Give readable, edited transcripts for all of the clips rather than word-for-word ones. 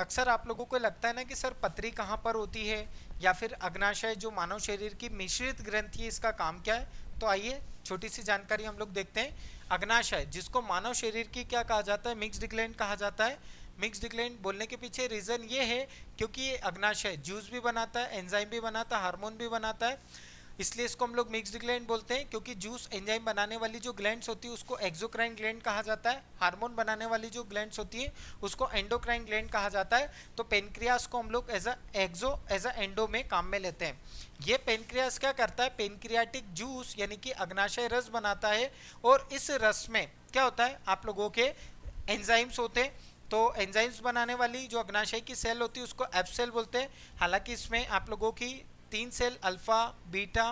अक्सर आप लोगों को लगता है ना कि सर पथरी कहाँ पर होती है, या फिर अग्नाशय जो मानव शरीर की मिश्रित ग्रंथि है इसका काम क्या है। तो आइए छोटी सी जानकारी हम लोग देखते हैं। अग्नाशय जिसको मानव शरीर की क्या कहा जाता है, मिक्स्ड ग्लैंड कहा जाता है। मिक्स्ड ग्लैंड बोलने के पीछे रीजन ये है क्योंकि ये अग्नाशय जूस भी बनाता है, एंजाइम भी बनाता है, हार्मोन भी बनाता है, इसलिए इसको हम लोग मिक्स्ड ग्लैंड बोलते हैं। क्योंकि जूस एंजाइम बनाने वाली जो ग्लैंड्स होती है उसको एक्सोक्राइन ग्लैंड कहा जाता है, हार्मोन बनाने वाली जो ग्लैंड्स होती है उसको एंडोक्राइन ग्लैंड कहा जाता है। तो पेनक्रियास को हम लोग एज अ एंडो में काम में लेते हैं। ये पेनक्रियास क्या करता है, पेनक्रियाटिक जूस यानी कि अग्नाशय रस बनाता है, और इस रस में क्या होता है, आप लोगों के एंजाइम्स होते हैं। तो एंजाइम्स बनाने वाली जो अग्नाशय की सेल होती है उसको एफ सेल बोलते हैं। हालांकि इसमें आप लोगों की 3 cell alpha beta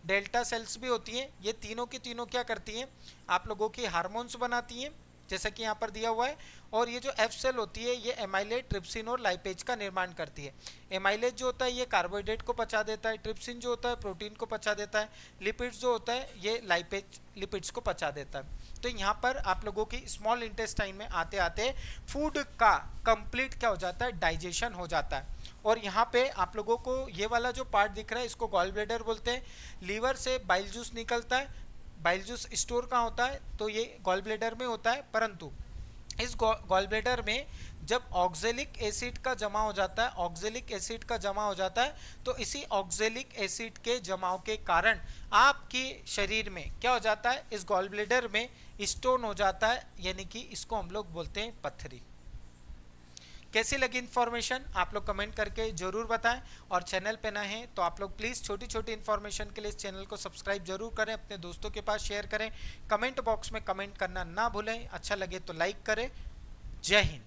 delta cells भी होती हैं। ये तीनों की तीनों क्या करती हैं, आप लोगों की हार्मोन्स बनाती हैं जैसा कि यहाँ पर दिया हुआ है। और ये जो एफ सेल होती है ये एमाइलेज, ट्रिप्सिन और लाइपेज का निर्माण करती है। एमाइलेज जो होता है ये कार्बोहाइड्रेट को पचा देता है, ट्रिप्सिन जो होता है प्रोटीन को पचा देता है, लिपिड्स जो होता है ये लाइपेज लिपिड्स को पचा देता है। तो यहाँ पर आप लोगों की स्मॉल इंटेस्टाइन में आते आते फूड का कंप्लीट क्या हो जाता है, डाइजेशन हो जाता है। और यहाँ पे आप लोगों को ये वाला जो पार्ट दिख रहा है इसको गॉल ब्लैडर बोलते हैं। लीवर से बाइल जूस निकलता है। बाइल जूस स्टोर कहाँ होता है, तो ये गॉल ब्लैडर में होता है। परंतु इस गॉल ब्लैडर में जब ऑक्जेलिक एसिड का जमा हो जाता है, ऑक्जेलिक एसिड का जमा हो जाता है, तो इसी ऑक्जेलिक एसिड के जमाव के कारण आपकी शरीर में क्या हो जाता है, इस गॉल ब्लैडर में स्टोन हो जाता है, यानी कि इसको हम लोग बोलते हैं पत्थरी। कैसी लगी इन्फॉर्मेशन आप लोग कमेंट करके जरूर बताएं। और चैनल पे नए हैं तो आप लोग प्लीज़ छोटी छोटी इन्फॉर्मेशन के लिए इस चैनल को सब्सक्राइब जरूर करें, अपने दोस्तों के पास शेयर करें, कमेंट बॉक्स में कमेंट करना ना भूलें, अच्छा लगे तो लाइक करें। जय हिंद।